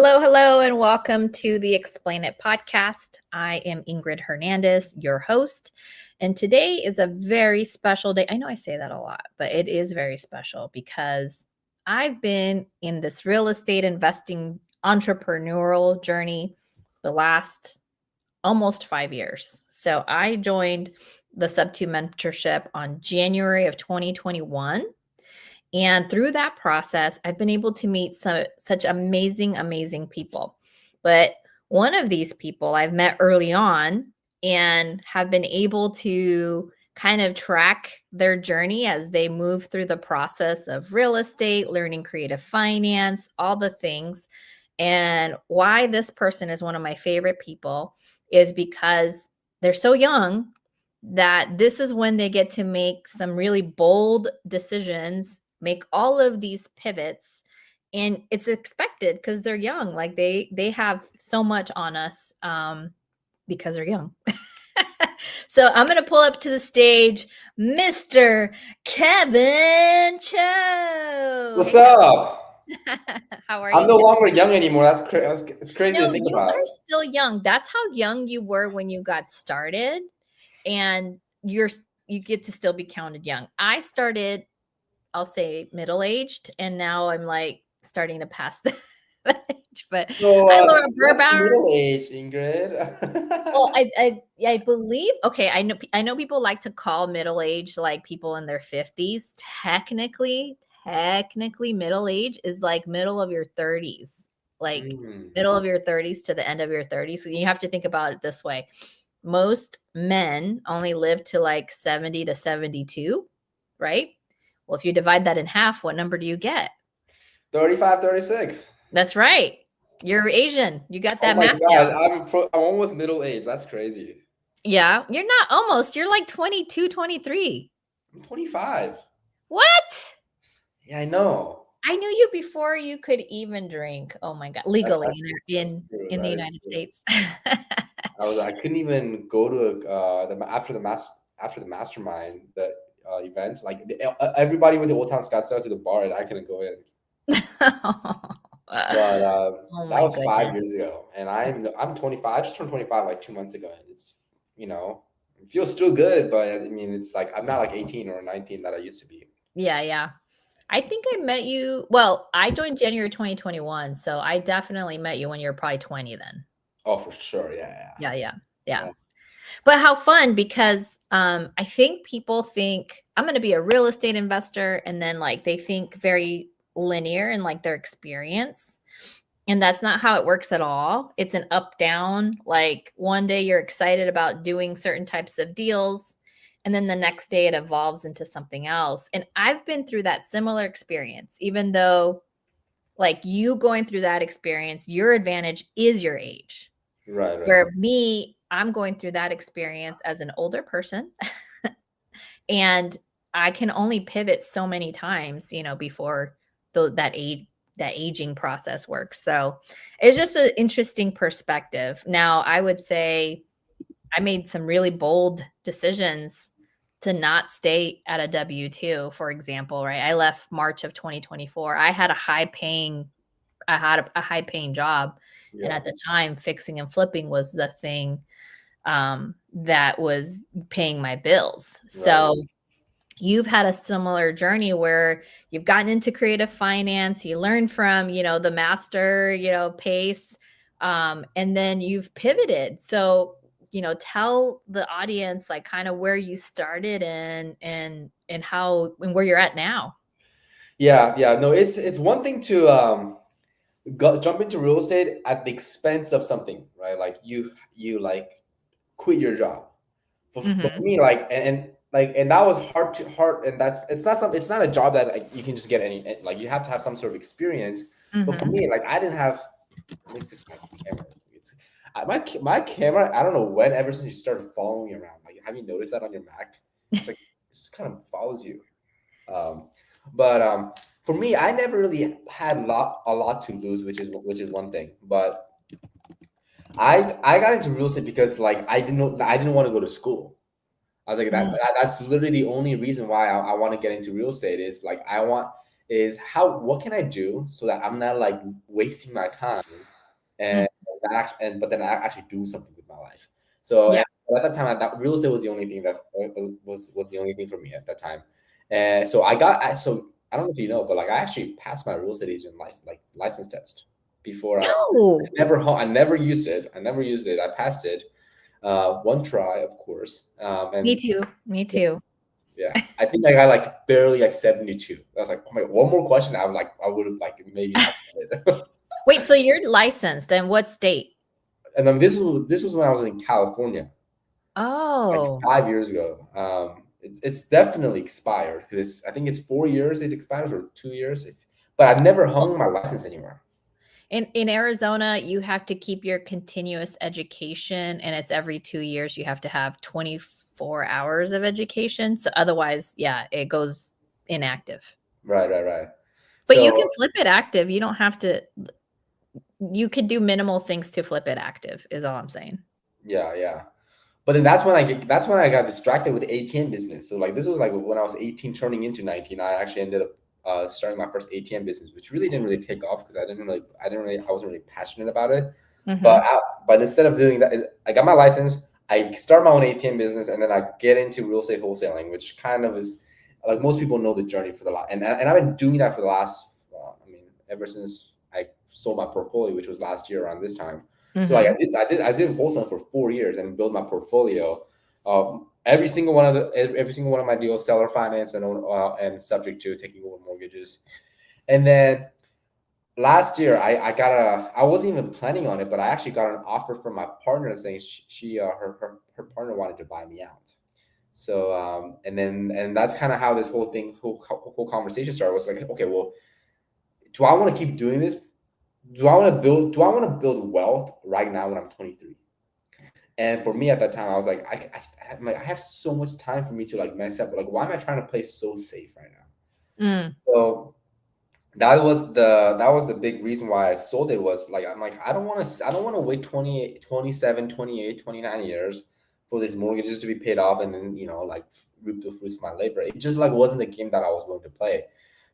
Hello, and welcome to the Explain It podcast. I am Ingryd Hernandez, your host, and today is a very special day. I know I say that a lot, but it is very special because I've been in this real estate investing entrepreneurial journey the last almost 5 years. So I joined the Sub 2 mentorship on January of 2021. And through that process, I've been able to meet such amazing people. But one of these people I've met early on and have been able to kind of track their journey as they move through the process of real estate, learning creative finance, all the things. And why this person is one of my favorite people is because they're so young that this is when they get to make some really bold decisions, make all of these pivots, and it's expected because they're young. Like they have so much on us because they're young. So I'm going to pull up to the stage Mr. Kevin Choe. What's up? How are I'm you? no longer young anymore. It's crazy No, to think you about. are still young. That's how young you were when you got started, and you get to still be counted young. I started, I'll say, middle-aged, and now I'm like starting to pass that age. But So, hi, Laura what's Burbauer. middle age, Ingrid? Well, I believe, okay, I know people like to call middle age like people in their 50s. Technically, middle age is like middle of your 30s, like middle of your 30s to the end of your 30s. So you have to think about it this way. Most men only live to like 70 to 72, right? Well, if you divide that in half, what number do you get? 35, 36. That's right. You're Asian. You got that Oh my math God, down. I'm almost middle age. That's crazy. Yeah, you're not almost. You're like 22, 23. I'm 25. What? Yeah, I know. I knew you before you could even drink. Oh my God. Legally That's in true. the That is United true. States. I couldn't even go to after the mastermind event. Like everybody went to Old Town Scottsdale to the bar, and I couldn't go in. But Oh that my was 5 goodness. years ago, and I'm 25. I just turned 25 like 2 months ago, and it feels still good, but I mean, it's like I'm not like 18 or 19 that I used to be. Yeah. I think I met you. Well, I joined January 2021. So I definitely met you when you were probably 20 then. Oh, for sure, yeah. Yeah. But how fun, because I think people think I'm going to be a real estate investor, and then like they think very linear in like their experience. And that's not how it works at all. It's an up down. Like one day you're excited about doing certain types of deals, and then the next day it evolves into something else. And I've been through that similar experience, even though like you going through that experience, your advantage is your age. Right. Where me, I'm going through that experience as an older person and I can only pivot so many times, before that aging process works. So it's just an interesting perspective. Now, I would say I made some really bold decisions to not stay at a W-2, for example, right? I left March of 2024. I had a high paying job. Yeah. And at the time, fixing and flipping was the thing that was paying my bills. So you've had a similar journey where you've gotten into creative finance, you learn from, the master, pace, and then you've pivoted. So, tell the audience like kind of where you started and how and where you're at now. Yeah. No, it's one thing to jump into real estate at the expense of something, right? Like you like quit your job. But for me, like and that was hard, and it's not a job that like, you can just get like you have to have some sort of experience. But for me, like I didn't have. Let me fix my camera. My camera. I don't know when. Ever since you started following me around, like have you noticed that on your Mac? It's like it just kind of follows you. Um, but for me, I never really had a lot to lose, which is one thing. But I got into real estate because like I didn't want to go to school. I was like that's literally the only reason why I want to get into real estate is like what can I do so that I'm not like wasting my time and but then I actually do something with my life. So Yeah. and at that time, that real estate was the only thing that was the only thing for me at that time. And so so I don't know if you know, but like I actually passed my real estate agent license test before No. I never used it. I never used it. I passed it, one try, of course. Me And too. Me too. yeah, I think I got like barely like 72. I was like, oh my, one more question, I would have like maybe not done it. Wait, so you're licensed in what state? And then this was when I was in California, like Oh. 5 years ago. It's definitely expired because I think it's 4 years it expires or 2 years. But I never hung my license anywhere. In Arizona, you have to keep your continuous education, and it's every 2 years you have to have 24 hours of education. So otherwise, yeah, it goes inactive. Right, right, right. But you can So flip it active. You don't have to you could do minimal things to flip it active, is all I'm saying. yeah, yeah. But then that's when I got distracted with the ATM business. So like this was like when I was 18, turning into 19. I actually ended up starting my first ATM business, which really didn't really take off because I wasn't really passionate about it. But Mhm. but instead of doing that, I got my license. I start my own ATM business, and then I get into real estate wholesaling, which kind of is like most people know the journey for the last, and I've been doing that for the last, I mean, ever since I sold my portfolio, which was last year around this time. So like Mhm. I did wholesale for 4 years and build my portfolio. Every single one of my deals seller finance and subject to taking over mortgages. And then last year I wasn't even planning on it, but I actually got an offer from my partner saying her partner wanted to buy me out. So and that's kind of how this whole conversation started. Was like, okay, well, do I want to keep doing this? Do I want to build wealth right now when I'm 23? And for me at that time, I was like, I have so much time for me to like mess up. Like, why am I trying to play so safe right now? Mm. So that was the big reason why I sold it. Was like, I'm like, I don't want to wait 28, 27, 28, 29 years for these mortgages to be paid off and then like reap the fruits of my labor. It just like wasn't the game that I was willing to play.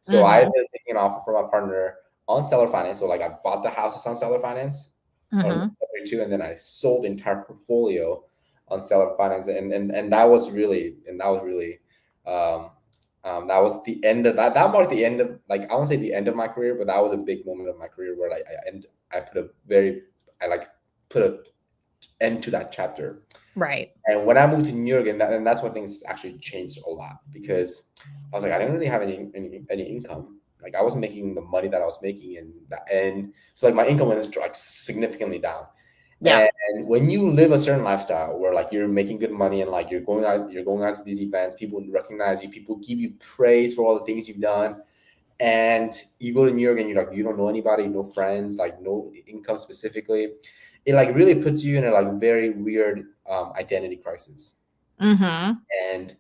So I ended Mhm. up taking an offer from my partner on seller finance. So like I bought the houses on seller finance on Mhm. subject to, and then I sold the entire portfolio on seller finance, and that was really um, that was the end of that. That marked the end of, like, I won't say the end of my career, but that was a big moment of my career where like I put a very I like put a end to that chapter. Right. And when I moved to New York, and that's when things actually changed a lot because I was like, I didn't really have any income. Like I wasn't making the money that I was making, and so like my income was like significantly down. Yeah. And when you live a certain lifestyle where like you're making good money and like you're going out to these events, people recognize you, people give you praise for all the things you've done, and you go to New York and you're like you don't know anybody, no friends, like no income specifically, it like really puts you in a like very weird identity crisis. Mhm. And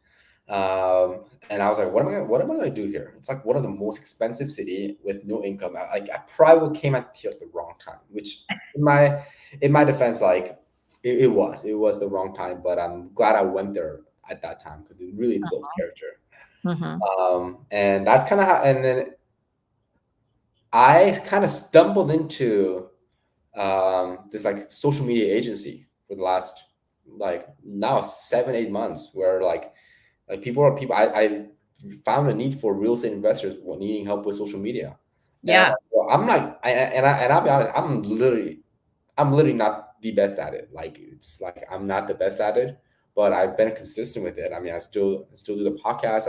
and I was like, what am I gonna do here? It's like one of the most expensive city with no income. I probably came at here at the wrong time, which in my defense, like it was the wrong time, but I'm glad I went there at that time because it really built character. Mhm. And that's kind of how, and then I kind of stumbled into this like social media agency for the last like now 7 8 months, where like people I found a need for real estate investors needing help with social media. And I'm Yeah. like, well, I'm like, and I'll be honest, I'm literally not the best at it. Like it's like I'm not the best at it, but I've been consistent with it. I mean, I still do the podcast.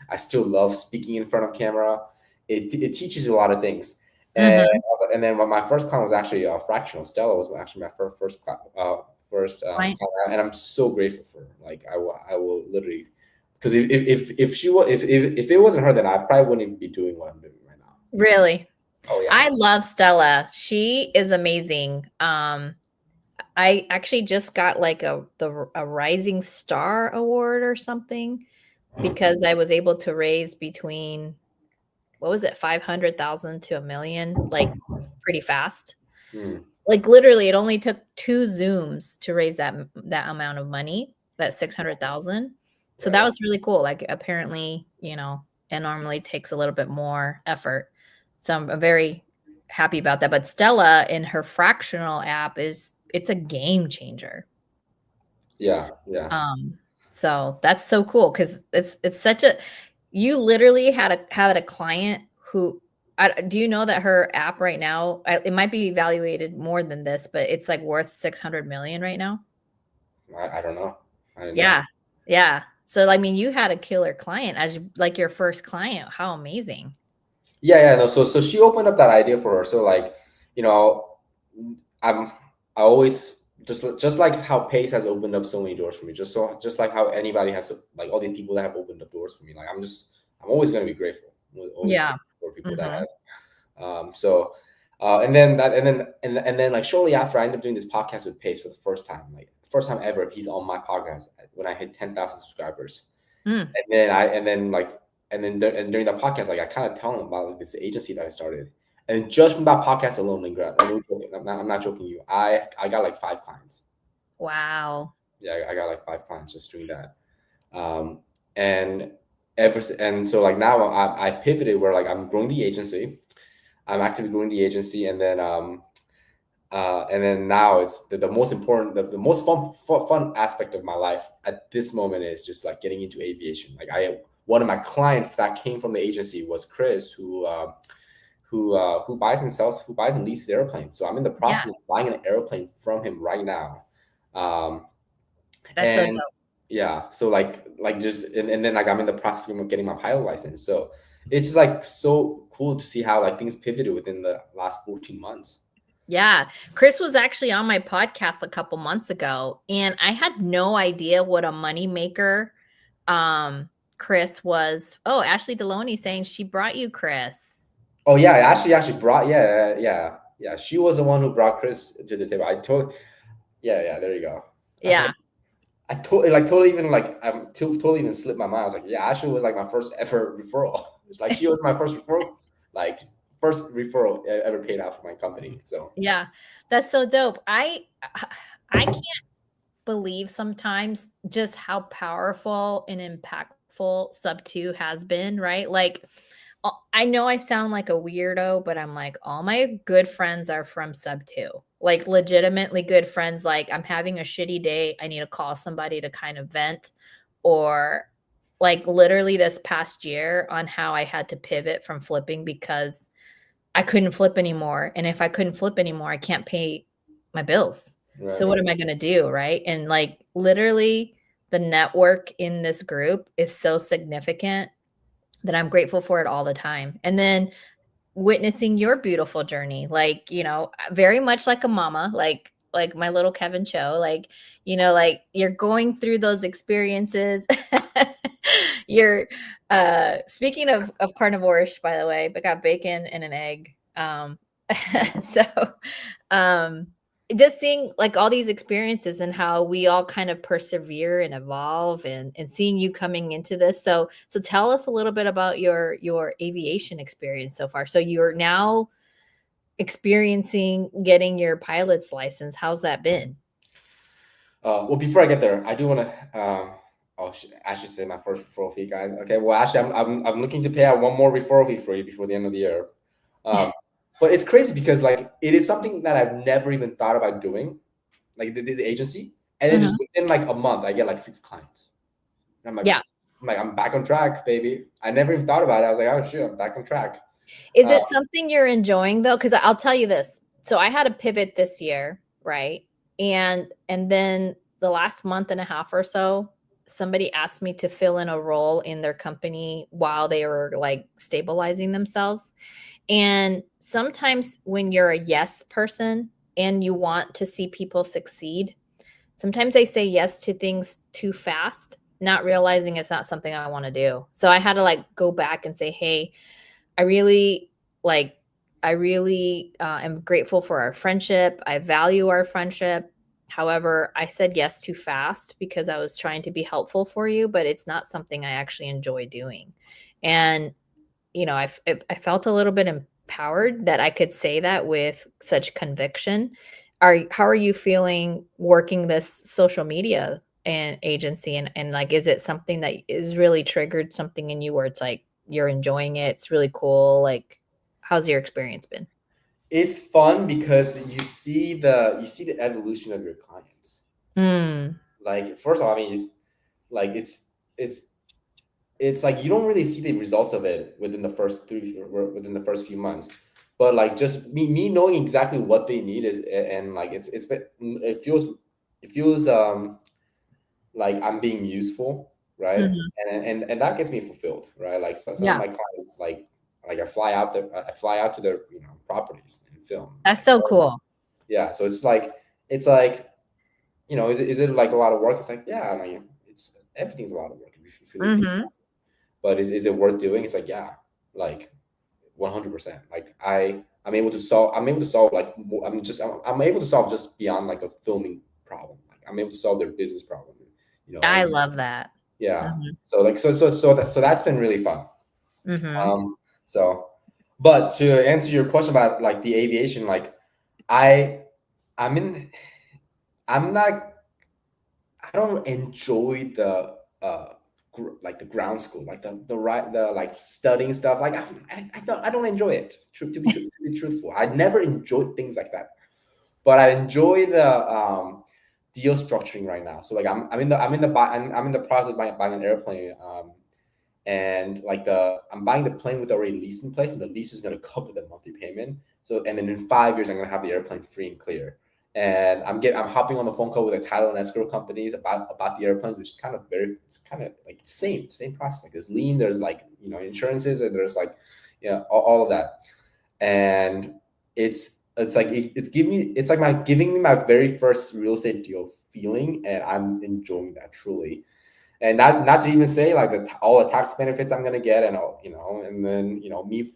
I still love speaking in front of camera. It teaches you a lot of things. And Mhm. and then when my first client was actually fractional. Stella was actually my first client, and I'm so grateful for her. Like I will literally, because if she was if it wasn't her, then I probably wouldn't be doing what I'm doing right now. Really? Oh yeah. I love Stella. She is amazing. I actually just got like a Rising Star award or something because I was able to raise between what was it, 500,000 to 1,000,000, like pretty fast. Hmm. Like literally, it only took 2 Zooms to raise that amount of money, that 600,000. So that Right. was really cool. Like apparently, it normally takes a little bit more effort. So I'm very happy about that. But Stella in her fractional app it's a game changer. Yeah. So that's so cool because it's such a you literally had a client who do you know that her app right now it might be evaluated more than this, but it's like worth 600 million right now. I don't know. I didn't know. Yeah. Yeah. So I mean, you had a killer client as like your first client. How amazing. Yeah. No. So she opened up that idea for her. So like, you know, I'm I always just like how Pace has opened up so many doors for me. Just like how anybody has like all these people that have opened up doors for me. Like I'm always gonna be grateful. I'm always Yeah. grateful for people that Mhm. have. So, and then and then like shortly after, I ended up doing this podcast with Pace for the first time, like first time ever. He's on my podcast when I hit 10,000 subscribers, Mm. and then I and then like and during that podcast, like I kind of tell him about like this agency that I started, and just from that podcast alone, Ingryd, I'm not joking you, I got like 5 clients. Wow. Yeah, I got like 5 clients just doing that, um, and and so like now I pivoted where like I'm growing the agency. I'm actively growing the agency, and then now it's the most important, the most fun aspect of my life at this moment is just like getting into aviation. Like one of my clients that came from the agency was Chris, who buys and leases airplanes. So I'm in the Yeah. process of buying an airplane from him right now, um, That's so and dope. yeah, so like just and then like I'm in the process of getting my pilot license. So it's just like so cool to see how like things pivoted within the last 14 months. Yeah. Chris was actually on my podcast a couple months ago, and I had no idea what a money maker Chris was. Oh, Ashley Deloney saying she brought you Chris. Oh yeah, actually brought, yeah. She was the one who brought Chris to the table. I told yeah, there you go. Yeah. I totally even like totally even slipped my mind. I was like, yeah, Ashley was like my first ever referral. It's like she was my like first referral ever paid out for my company. So Yeah. That's so dope. I can't believe sometimes just how powerful and impactful sub 2 has been, right? Like I know I sound like a weirdo, but I'm like all my good friends are from sub 2. Like legitimately good friends, like I'm having a shitty day, I need to call somebody to kind of vent, or like literally this past year on how I had to pivot from flipping because I couldn't flip anymore, and if I couldn't flip anymore, I can't pay my bills. So what right. am I gonna do, right? And, like, literally, the network in this group is so significant that I'm grateful for it all the time. And then witnessing your beautiful journey, like, very much like a mama, like my little Kevin Choe, like, like you're going through those experiences. You're speaking of carnivores, by the way, but got bacon and an egg. So um just seeing like all these experiences and how we all kind of persevere and evolve, and seeing you coming into this. So tell us a little bit about your aviation experience so far. So you're now experiencing getting your pilot's license. How's that been? Well, before I get there, I do want to I should say my first referral fee, guys. Okay, well, actually, I'm looking to pay out one more referral fee for you before the end of the year. Um, but it's crazy because like it is something that I've never even thought about doing, like this agency, and then just Mhm. within like a month, I get like 6 clients. And Yeah. I'm back on track, baby. I never even thought about it. I was like, oh shit, I'm back on track. Is Uh, it something you're enjoying though? Because I'll tell you this. So I had a pivot this year, right? And then the last month and a half or so, somebody asked me to fill in a role in their company while they were like stabilizing themselves. And sometimes when you're a yes person and you want to see people succeed, sometimes I say yes to things too fast, not realizing it's not something I want to do. So I had to like go back and say, hey, I really like I really am grateful for our friendship. I value our friendship. However, I said yes too fast because I was trying to be helpful for you, but it's not something I actually enjoy doing. And I felt a little bit empowered that I could say that with such conviction. How are you feeling working this social media and agency, and like is it something that is really triggered something in you where it's like you're enjoying it, it's really cool, like how's your experience been? it's fun because you see the evolution of your clients. Mm. Like first of all, I mean, like it's like you don't really see the results of it within the first few months, but like just me knowing exactly what they need is, and like it feels like I'm being useful, right? Mhm. And that gets me fulfilled, right? Like some of Yeah, my clients, like I fly out to their properties and film. that's so cool. Yeah, so it's like is it like a lot of work? It's like, yeah, I mean, it's everything's a lot of work if you really think Mhm. about it. But is it worth doing? It's like, yeah, like 100%. Like I'm able to solve like I'm able to solve just beyond like a filming problem. Like I'm able to solve their business problem. I And love that. yeah. Mhm. So that's been really fun. Mhm. Um so but to answer your question about like the aviation, like I I'm in I'm not I don't enjoy the like the ground school, like the right the like studying stuff. Like I don't enjoy it. To be truthful, I never enjoyed things like that. But I enjoy the deal structuring right now. So like I'm in the process of buying an airplane. And like I'm buying the plane with already leased in place, and the lease is going to cover the monthly payment. So and then in 5 years, I'm going to have the airplane free and clear. And I'm hopping on the phone call with the title and escrow companies about the airplanes, which is kind of like same process. Like there's lien, there's like insurances, and there's like all of that. And it's like it's like my giving me my very first real estate deal feeling, and I'm enjoying that truly. And not to even say like all the tax benefits I'm gonna get, and all and then me,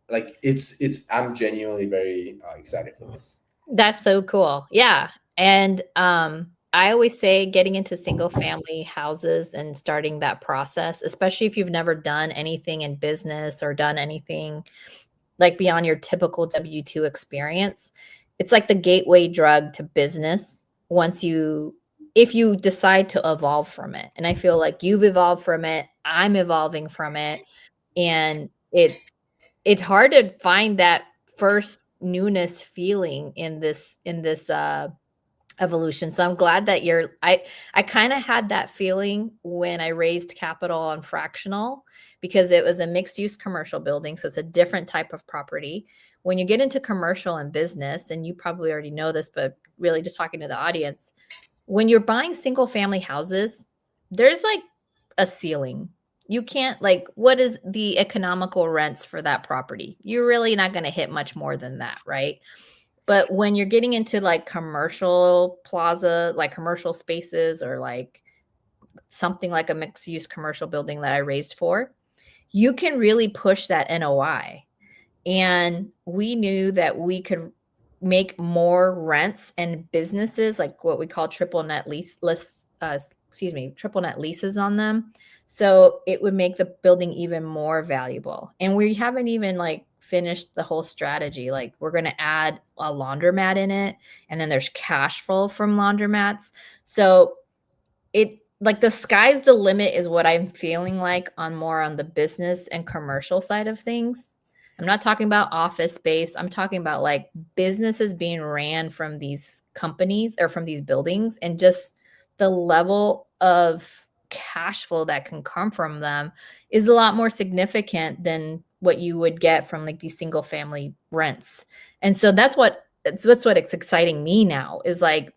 like it's I'm genuinely very excited for this. That's so cool. Yeah. And I always say getting into single family houses and starting that process, especially if you've never done anything in business or done anything like beyond your typical W-2 experience, it's like the gateway drug to business once you if you decide to evolve from it. And I feel like you've evolved from it, I'm evolving from it, and it's hard to find that first newness feeling in this evolution. So I'm glad that I kind of had that feeling when I raised capital on fractional because it was a mixed use commercial building, so it's a different type of property. When you get into commercial and business, and you probably already know this, but really just talking to the audience, when you're buying single family houses, there's like a ceiling. You can't like what is the economical rents for that property? You're really not going to hit much more than that, right? But when you're getting into like commercial plaza, like commercial spaces or like something like a mixed use commercial building that I raised for, you can really push that NOI. And we knew that we could make more rents and businesses, like what we call triple net triple net leases on them. So it would make the building even more valuable. And we haven't even like finished the whole strategy. Like we're going to add a laundromat in it, and then there's cash flow from laundromats. So it like the sky's the limit is what I'm feeling like on more on the business and commercial side of things. I'm not talking about office space. I'm talking about like businesses being ran from these companies or from these buildings, and just the level of cash flow that can come from them is a lot more significant than what you would get from like these single family rents. And so that's what it's exciting me now is like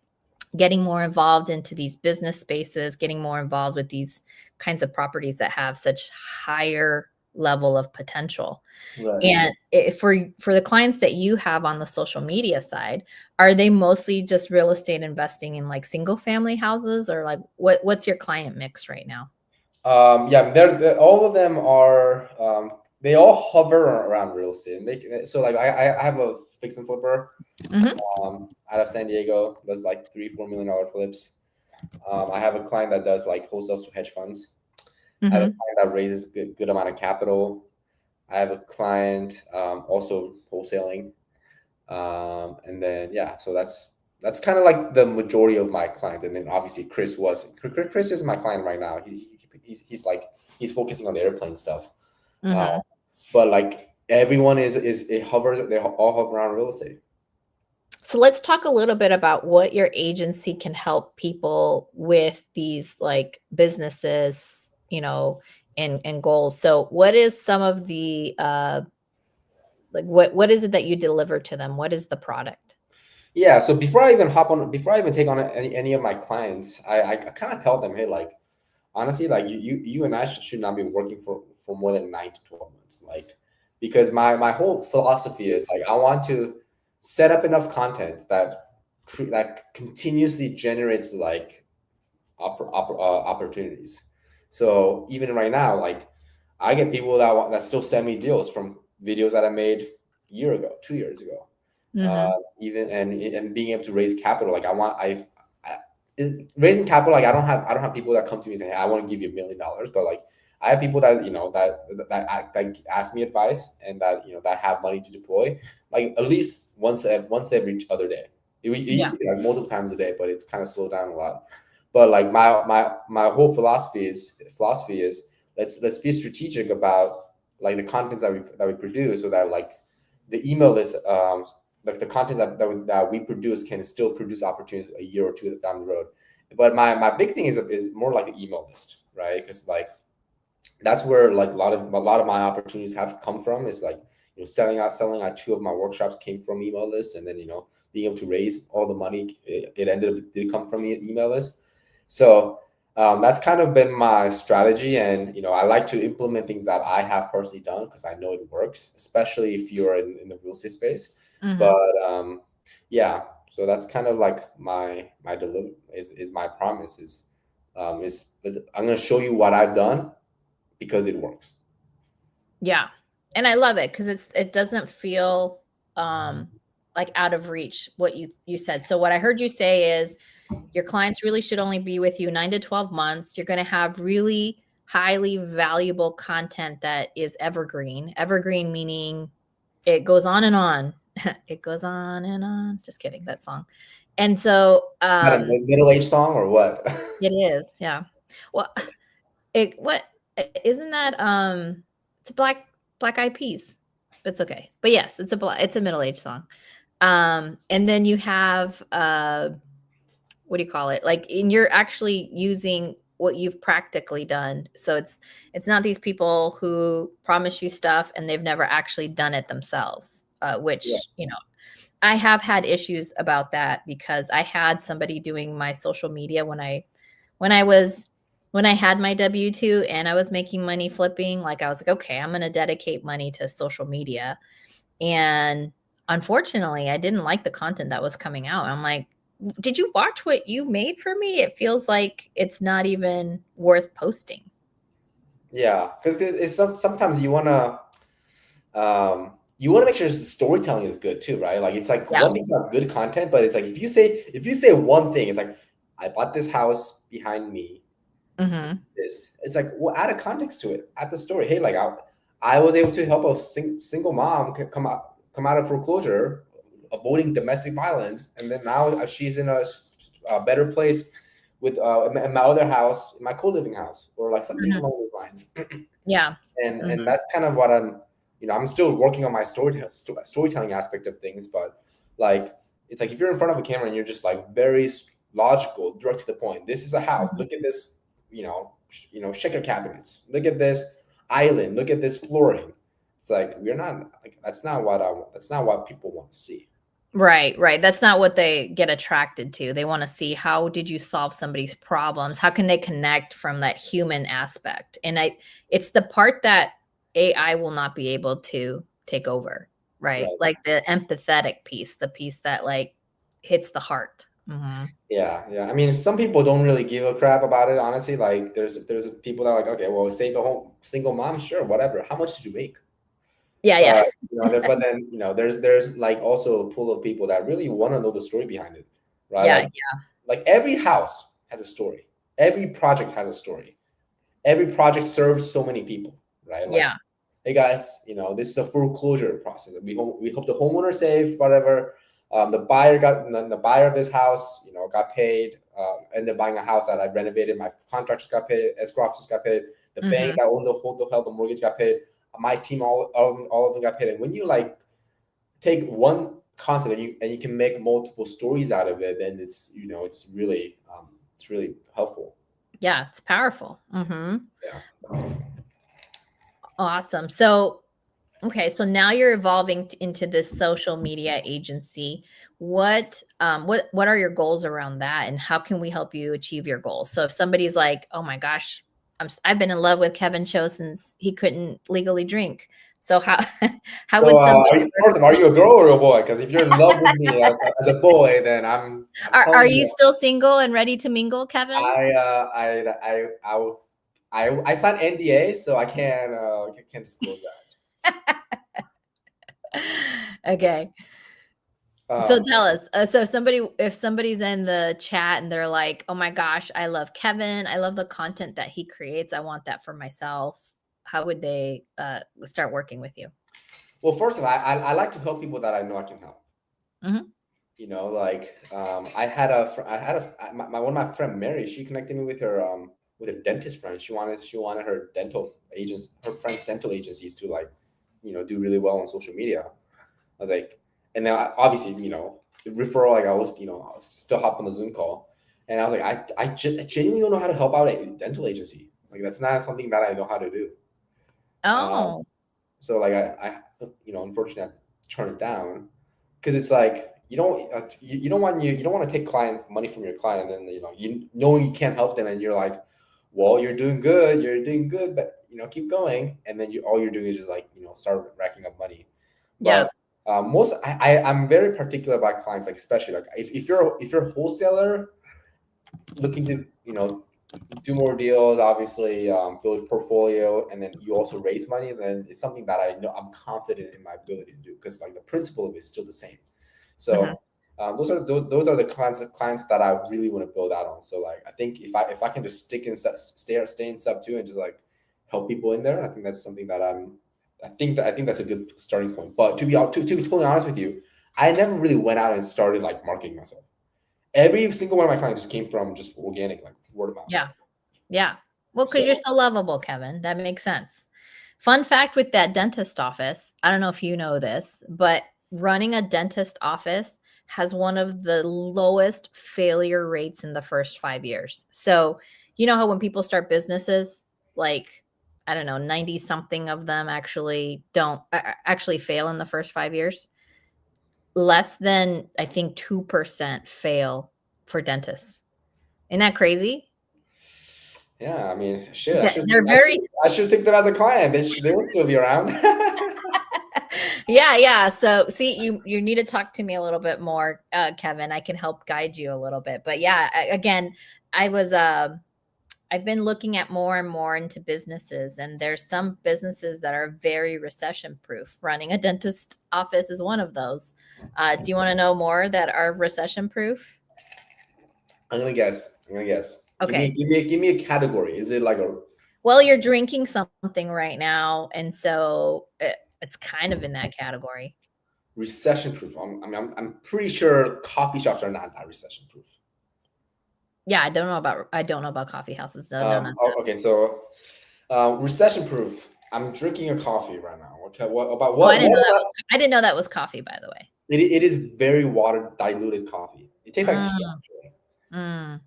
getting more involved into these business spaces, getting more involved with these kinds of properties that have such higher level of potential. Right. And for the clients that you have on the social media side, are they mostly just real estate investing in like single family houses, or like what's your client mix right now? Yeah, all of them are they all hover around real estate. So like I have a fix and flipper Mhm. out of San Diego, does like $3-4 million flips. I have a client that does like wholesales to hedge funds. I have a Mhm. client that raises good amount of capital. I have a client also wholesaling. And then yeah, so that's kind of like the majority of my clients. And then obviously Chris is my client right now. He's like he's focusing on the airplane stuff. Uh, Mhm. but like everyone they all hover around real estate. So let's talk a little bit about what your agency can help people with these like businesses, and goals. So what is some of the like what is it that you deliver to them? What is the product? Yeah. So before I even take on any of my clients, I kind of tell them, hey, like honestly, like you and I should not be working for more than 9 to 12 months, like because my whole philosophy is like I want to set up enough content that continuously generates like opportunities. So even right now, like I get people that still send me deals from videos that I made a year ago, 2 years ago, Mm-hmm. even and being able to raise capital. Like raising capital. Like I don't have people that come to me and say, hey, I want to give you $1 million, but like I have people that that ask me advice and that have money to deploy, like at least once every other day. It used Yeah. to be like multiple times a day, but it's kind of slowed down a lot. But like my whole philosophy is let's be strategic about like the contents that we produce, so that like the email list, like the content that we produce can still produce opportunities a year or two down the road. But my big thing is more like an email list, right? Because like that's where like a lot of my opportunities have come from. Is like selling out two of my workshops came from email list, and then being able to raise all the money, it ended up did come from the email list. So that's kind of been my strategy, and I like to implement things that I have personally done because I know it works, especially if you're in the real estate space. Mm-hmm. But yeah, so that's kind of like my delivery is my promise is I'm going to show you what I've done because it works. Yeah. And I love it because it doesn't feel like out of reach what you said. So what I heard you say is your clients really should only be with you 9 to 12 months. You're going to have really highly valuable content that is evergreen. Evergreen meaning it goes on and on. It goes on and on. Just kidding, that song. And so Is that a middle-aged song or what? it is, yeah. Well, it what isn't that it's Black Eyed Peas. It's okay. But yes, it's a middle-aged song. And then you have what do you call it? Like and you're actually using what you've practically done. So it's not these people who promise you stuff and they've never actually done it themselves. Yeah. Which, I have had issues about that because I had somebody doing my social media when I was when I had my W-2 and I was making money flipping, like I was like, okay, I'm going to dedicate money to social media. And unfortunately, I didn't like the content that was coming out. I'm like, did you watch what you made for me? It feels like it's not even worth posting. Yeah, because it's sometimes you want to make sure the storytelling is good too, right? Like it's like Yeah. one thing to have good content, but it's like if you say one thing, it's like I bought this house behind me. Hmm. This it's like well, add a context to it, add the story. Hey, like I was able to help a single mom come out of foreclosure, avoiding domestic violence, and then now she's in a better place with in my other house, in my co-living house, or like something Hmm. along those lines. Yeah. And that's kind of what I'm still working on my storytelling aspect of things, but like it's like if you're in front of a camera and you're just like very logical, direct to the point. This is a house. Mhm. Look at this, shaker cabinets. Look at this island. Look at this flooring. It's like we're not like that's not what people want to see. Right, right. That's not what they get attracted to. They want to see how did you solve somebody's problems? How can they connect from that human aspect? And it's the part that AI will not be able to take over, right? Right. Like the empathetic piece, the piece that like hits the heart. Hmm. Yeah, yeah. I mean, some people don't really give a crap about it, honestly. Like, there's people that are like, okay, well, save the whole single mom, sure, whatever. How much did you make? Yeah, yeah. But but then there's like also a pool of people that really want to know the story behind it, right? Yeah, Like every house has a story. Every project has a story. Every project serves so many people, right? Like, yeah. hey guys, this is a foreclosure process. We hope the homeowner safe, whatever. The buyer of this house, got paid. Ended up buying a house that I renovated. My contractors got paid. Escrow officers got paid. The bank Hmm. that held the mortgage got paid. my team, all of them got paid. And when you like take one concept and you can make multiple stories out of it, then it's it's really helpful. Yeah, it's powerful. Mm-hmm. Yeah. Awesome. So, okay, so now you're evolving into this social media agency. What are your goals around that, and how can we help you achieve your goals? So if somebody's like, "Oh my gosh, I've been in love with Kevin Choe since he couldn't legally drink," so how how So, would somebody work first of with all, are you? you a girl or a boy? Because if you're in love with me as a boy, then I'm Are telling you you, still single and ready to mingle, Kevin? I signed NDA, so I can't disclose Okay. that. So tell us. So if somebody's in the chat and they're like, "Oh my gosh, I love Kevin. I love the content that he creates. I want that for myself." How would they start working with you? Well, first of all, I like to help people that I know I can help. Hmm. Like one of my friend Mary. She connected me with her dentist friend. She wanted her friend's dental agencies to like, do really well on social media. I was like, and then obviously, referral. Like I was still hop on the Zoom call, and I was like, I genuinely don't know how to help out a dental agency. Like that's not something that I know how to do. Um, Oh, so like unfortunately, I have to turn it down because it's like you don't want to take clients money from your client, and then you knowing you can't help them, and you're like, well, you're doing good, but keep going, and then all you're doing is just like start racking up money. yeah, But I'm very particular about clients, like especially like if you're a wholesaler looking to do more deals, obviously build a portfolio, and then you also raise money, then it's something that I know I'm confident in my ability to do because like the principle of it is still the same. hmm, So those are the clients that I really want to build out on. So like I think if I can just stay in sub two and just like help people in there, I think that's something that I think that's a good starting point. But to be totally honest with you, I never really went out and started like marketing myself. Every single one of my clients just came from just organic, like word of mouth. yeah, yeah. Well, because you're So so lovable, Kevin. That makes sense. Fun fact with that dentist office, I don't know if you know this, but running a dentist office has one of the lowest failure rates in the first 5 years. So, you know how when people start businesses, like, I don't know, 90 something of them actually don't actually fail in the first 5 years? Less than, I think, 2% fail for dentists. Isn't that crazy? yeah, I mean, shit, I should They're I should very I should take them as a client. They will still be around. yeah, yeah. So see, you need to talk to me a little bit more, Kevin. I can help guide you a little bit. But yeah, again, I was I've been looking at more and more into businesses, and there's some businesses that are very recession proof. Running a dentist office is one of those. Do you want to know more that are recession proof? I'm gonna guess. Okay. Give me a category. Is it like a Well, you're drinking something right now, and so it's kind of in that category. recession proof? I'm pretty sure coffee shops are not that recession proof. Yeah, I don't know about coffee houses. No, no, not that. Okay, so recession proof. I'm drinking a coffee right now. Okay, what about Oh, what about I didn't know that was coffee, by the way. it is very water diluted coffee. It tastes like tea Mm, actually. mm.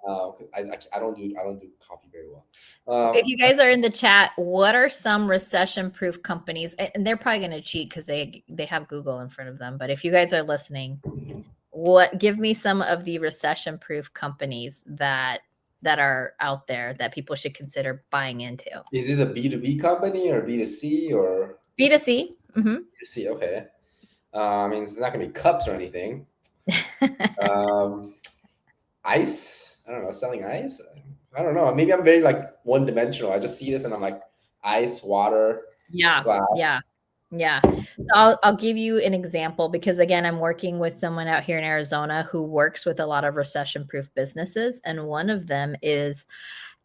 I don't do coffee very well. If you guys are in the chat, what are some recession-proof companies? And they're probably going to cheat because they have Google in front of them. But if you guys are listening, what give me some of the recession-proof companies that are out there that people should consider buying into. Is this a B2B company or B2C or B2C. Mm-hmm. B2C? Okay. I mean, it's not gonna be cups or anything. Um, ice? I don't know. Selling ice? I don't know. Maybe I'm very like one dimensional. I just see this and I'm like ice, water, Yeah, glass. yeah, yeah. So I'll give you an example because again, I'm working with someone out here in Arizona who works with a lot of recession-proof businesses, and one of them is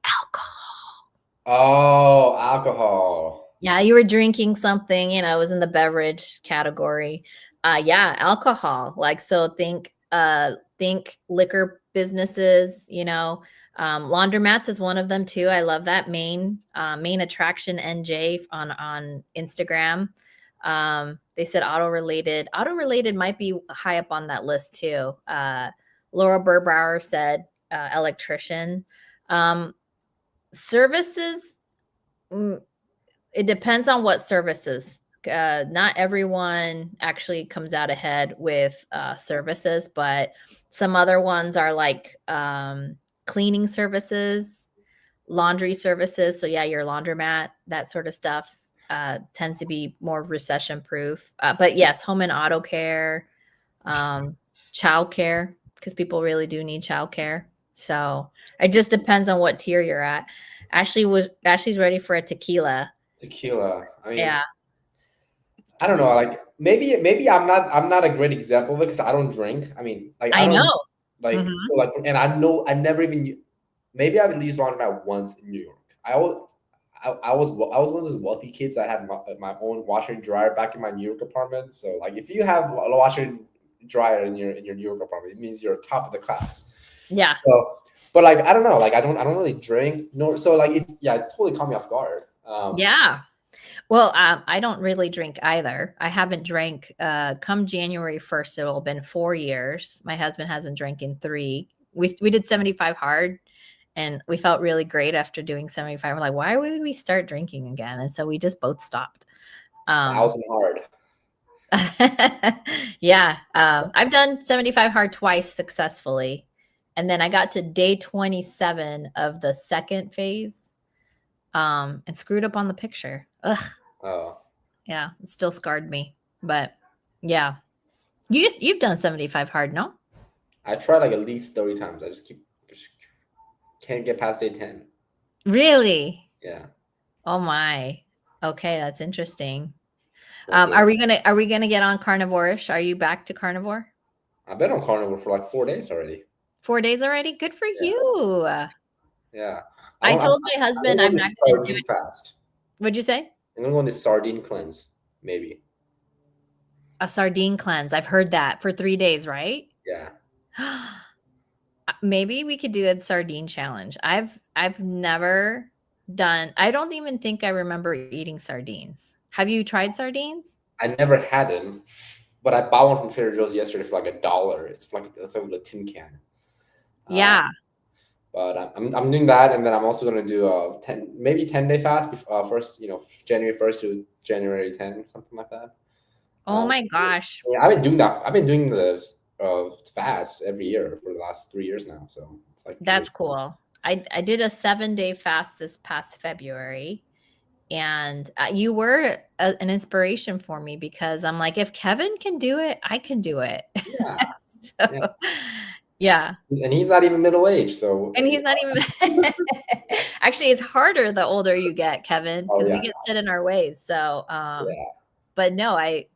alcohol. Oh, alcohol. Yeah, you were drinking something, it was in the beverage category. Yeah, alcohol. Like so think liquor businesses, Laundromats is one of them too. I love that main attraction NJ on Instagram. They said auto related. Auto related might be high up on that list too. Laura Burbauer said electrician. Services. It depends on what services. Not everyone actually comes out ahead with services, but some other ones are like cleaning services, laundry services. So yeah, your laundromat, that sort of stuff tends to be more recession proof. But yes, home and auto care, child care, because people really do need child care. So it just depends on what tier you're at. Ashley's ready for a tequila. Tequila. I mean, Yeah. I don't know. Like maybe I'm not a great example of it because I don't drink. I mean, like I I don't know. like Mhm. so like, and I know I never even. Maybe I've used laundromat once in New York. I was one of those wealthy kids that had my own washer and dryer back in my New York apartment. So like if you have a washer and dryer in your New York apartment, it means you're top of the class. Yeah. So, but like I don't know, like I don't really drink. No, so like it totally caught me off guard. Yeah. Well, I don't really drink either. I haven't drank come January 1st, it'll have been 4 years. My husband hasn't drank in 3. We did 75 hard and we felt really great after doing 75. We're like, why would we start drinking again? And so we just both stopped. 1,000 hard. Yeah. I've done 75 hard twice successfully. And then I got to day 27 of the second phase and screwed up on the picture. Ugh. Oh, Yeah, it still scarred me. But yeah. You've done 75 hard, no? I tried like at least 30 times. I just can't get past day 10. Really? Yeah. Oh my. Okay, that's interesting. So good. Are we gonna get on carnivore-ish? Are you back to carnivore? I've been on carnivore for like 4 days already. 4 days already? Good for Yeah. you. Yeah. I I'm told my husband going I'm to not gonna do sardine it. fast. What'd you say? I'm gonna go on this sardine cleanse, maybe. A sardine cleanse. I've heard that for 3 days, right? Yeah. Maybe we could do a sardine challenge. I've never done. I don't even think I remember eating sardines. Have you tried sardines? I never had them, but I bought one from Trader Joe's yesterday for like $1. It's like a tin can. Yeah. But I'm doing that, and then I'm also gonna do a 10-day fast. First, January 1st to January 10, something like that. Oh my gosh. Yeah, I've been doing that. I've been doing this fast every year for the last 3 years now. So it's like That's cool. I did a 7-day fast this past February, and you were an inspiration for me because I'm like, if Kevin can do it, I can do it. Yeah. So, yeah. And he's not even middle aged, so And he's not even actually it's harder the older you get, Kevin, because we get set in our ways. So but no, I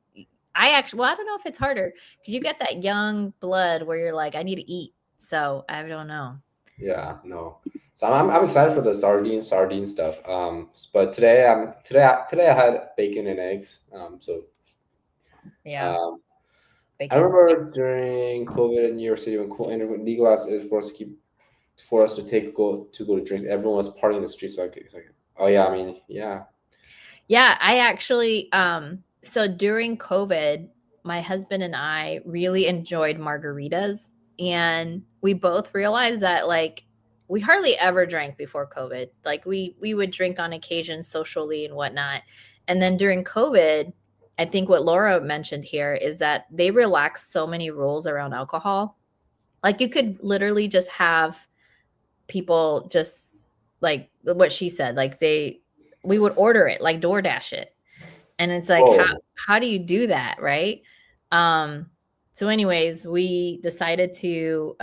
actually, well, I don't know if it's harder because you get that young blood where you're like, I need to eat. So I don't know. Yeah, no. So I'm excited for the sardine stuff. But today I had bacon and eggs. Yeah. I remember during COVID in New York City when legalized is for us to go to drinks. Everyone was partying in the streets. So it's like, oh yeah, I mean, yeah. Yeah, I actually so during COVID, my husband and I really enjoyed margaritas, and we both realized that like we hardly ever drank before COVID. Like we would drink on occasion socially and whatnot. And then during COVID, I think what Laura mentioned here is that they relaxed so many rules around alcohol. Like you could literally just have people just like what she said, like we would order it, like DoorDash it. And it's like, how do you do that? Right. So anyways, we decided to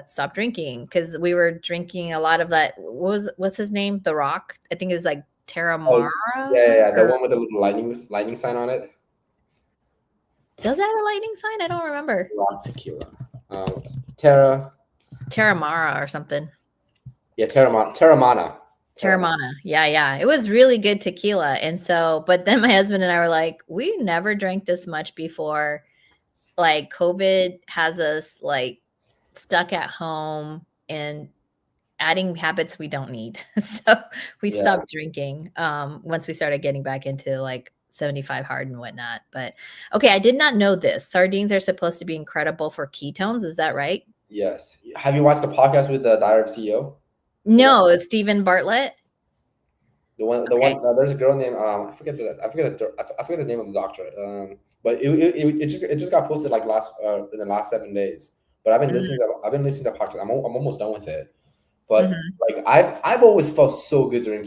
stop drinking because we were drinking a lot of that. What's his name? The Rock. I think it was like Terramara. Yeah. The one with the little lightning sign on it. Does it have a lightning sign? I don't remember. Rock tequila. Terramara or something. Yeah, Terramana. Yeah. It was really good tequila. And so, but then my husband and I were like, we never drank this much before. Like COVID has us like stuck at home and adding habits we don't need. So we Yeah. stopped drinking once we started getting back into like 75 hard and whatnot. But okay, I did not know this. Sardines are supposed to be incredible for ketones. Is that right? Yes. Have you watched the podcast with the Diary of CEO? The one, No, it's Stephen Bartlett. Okay. there's a girl named I forget the name of the doctor. But it just got posted like in the last 7 days. But I've been listening to the podcast. I'm almost done with it. But Mm-hmm. like I've always felt so good during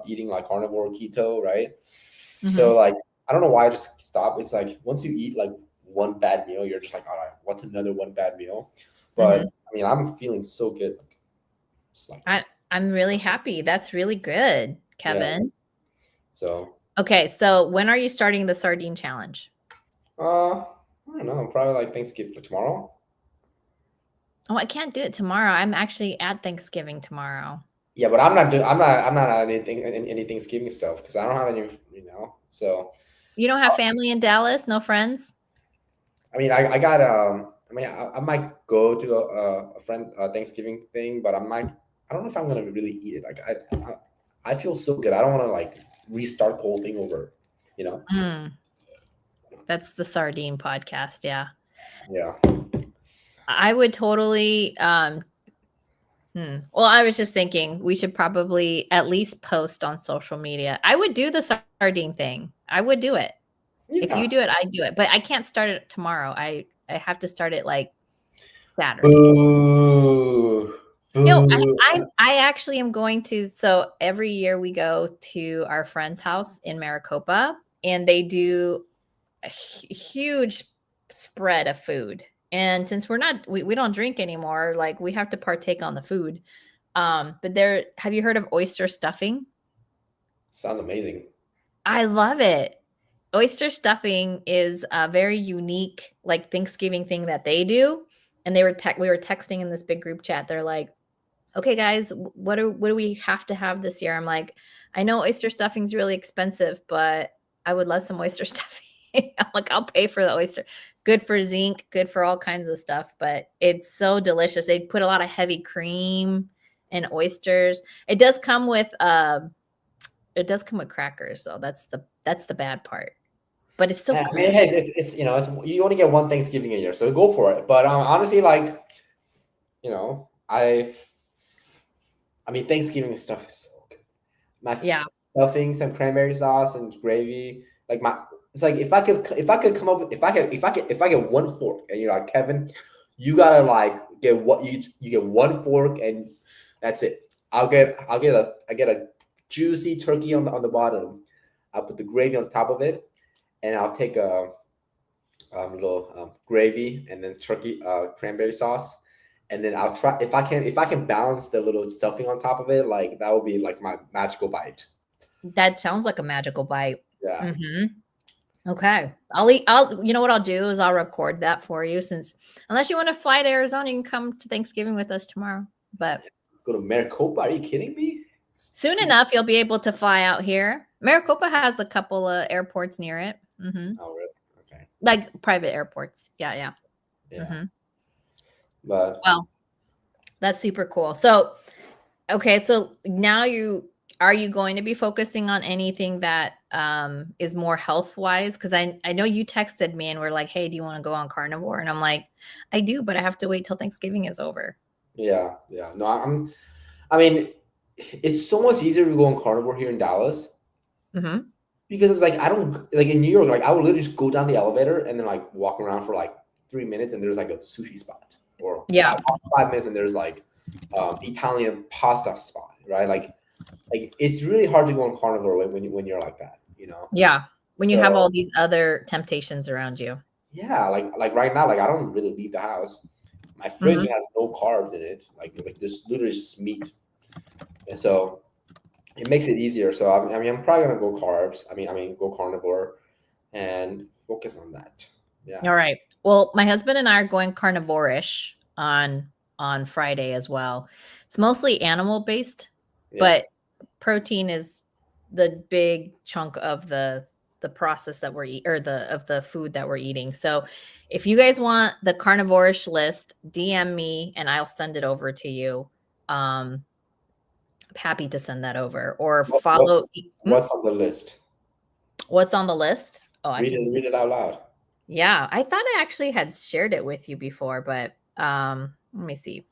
eating like carnivore keto, right? Mm-hmm. So like I don't know why I just stop. It's like once you eat like one bad meal, you're just like, all right, what's another one bad meal? But Mm-hmm. I mean, I'm feeling so good. Like, it's like I'm really happy. That's really good, yeah. Kevin. So Okay, so when are you starting the sardine challenge? I don't know. Probably like Thanksgiving tomorrow. Oh, I can't do it tomorrow. I'm actually at Thanksgiving tomorrow. Yeah, but I'm not at any Thanksgiving stuff because I don't have any. So You don't have family in Dallas? No friends? I mean, I got I might go to a friend Thanksgiving thing, but I don't know if I'm gonna really eat it. Like I feel so good. I don't want to like restart the whole thing over. You know? Mm, that's the sardine podcast. Yeah. Yeah. I would totally well, I was just thinking we should probably at least post on social media. I would do the sardine thing. I would do it. If you Yeah. do it, I do it. But I can't start it tomorrow. I have to start it like Saturday. Boo. No, Boo. I actually am going to. So every year we go to our friend's house in Maricopa, and they do a huge spread of food. And since we don't drink anymore, like we have to partake on the food. But there, have you heard of oyster stuffing? Sounds amazing. I love it. Oyster stuffing is a very unique, like Thanksgiving thing that they do. And we were texting in this big group chat. They're like, okay, guys, what do we have to have this year? I'm like, I know oyster stuffing is really expensive, but I would love some oyster stuffing. I'm like, I'll pay for the oyster. Good for zinc, good for all kinds of stuff, but it's so delicious. They put a lot of heavy cream and oysters. It does come with crackers, though. That's the bad part. But it's so I good. mean, hey, it's it's you only get one Thanksgiving a year, so go for it. But honestly, like you know, I mean, Thanksgiving stuff is so good. My Yeah. stuffing, some cranberry sauce and gravy. Like it's like if I could come up with if I get one fork and you're like Kevin, you gotta like get what you get one fork and that's it. I get a juicy turkey on the bottom. I'll put the gravy on top of it, and I'll take a little gravy and then turkey cranberry sauce, and then I'll try if I can balance the little stuffing on top of it, like that would be like my magical bite. That sounds like a magical bite. Yeah, Mhm. Okay. I'll do is I'll record that for you since unless you want to fly to Arizona, you can come to Thanksgiving with us tomorrow. But go to Maricopa. Are you kidding me? soon enough, you'll be able to fly out here. Maricopa has a couple of airports near it. Oh, really? Okay. Like private airports. Yeah, yeah. Yeah, hmm but Well, that's super cool. So, okay, so now are you going to be focusing on anything that is more health wise? Because I know you texted me and we're like, hey, do you want to go on carnivore? And I'm like, I do, but I have to wait till Thanksgiving is over. yeah. No, I mean, it's so much easier to go on carnivore here in Dallas hmm because it's like I don't like in New York. Like I would literally just go down the elevator and then like walk around for like 3 minutes and there's like a sushi spot, or Yeah. 5 minutes and there's like Italian pasta spot, right? Like it's really hard to go on carnivore when you're like that. Yeah. When you have So all these other temptations around you. yeah, like right now, like I don't really leave the house. My fridge hmm has no carbs in it, like just literally just meat, and so it makes it easier. So I mean, I'm probably gonna go carbs. I mean, go carnivore and focus on that. Yeah, All right. Well, my husband and I are going carnivore-ish on Friday as well. It's mostly animal based, yeah, but protein is the big chunk of the process that we're eating or the food that we're eating. So if you guys want the carnivore-ish list, DM me and I'll send it over to you. Happy to send that over or What, what follow. what's on the list? What's on the list? Oh, I can. Read it out loud. Yeah, I thought I actually had shared it with you before, but let me see.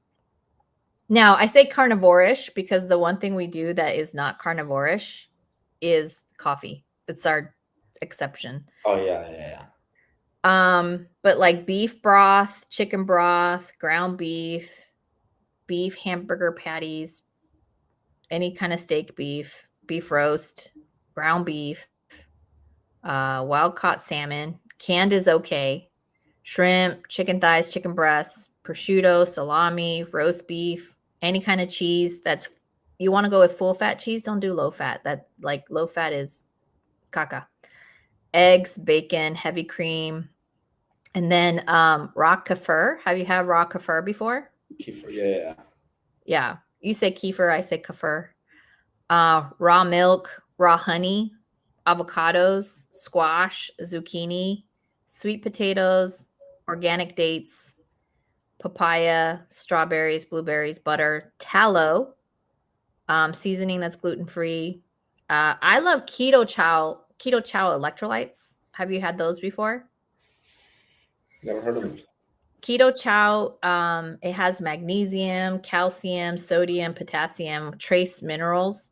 Now, I say carnivore-ish because the one thing we do that is not carnivore-ish is coffee. It's our exception. Oh yeah. But like beef broth, chicken broth, ground beef, beef hamburger patties, any kind of steak beef, beef roast, ground beef, wild caught salmon, canned is okay, shrimp, chicken thighs, chicken breasts, prosciutto, salami, roast beef, any kind of cheese that's you want to go with full fat cheese, don't do low fat. That like low fat is caca. Eggs, bacon, heavy cream, and then raw kefir. Have you had raw kefir before? Kefir, yeah. Yeah. You say kefir, I say kefir. Raw milk, raw honey, avocados, squash, zucchini, sweet potatoes, organic dates, papaya, strawberries, blueberries, butter, tallow, seasoning that's gluten free. I love keto chow electrolytes. Have you had those before? Never heard of them. Keto chow, it has magnesium, calcium, sodium, potassium, trace minerals,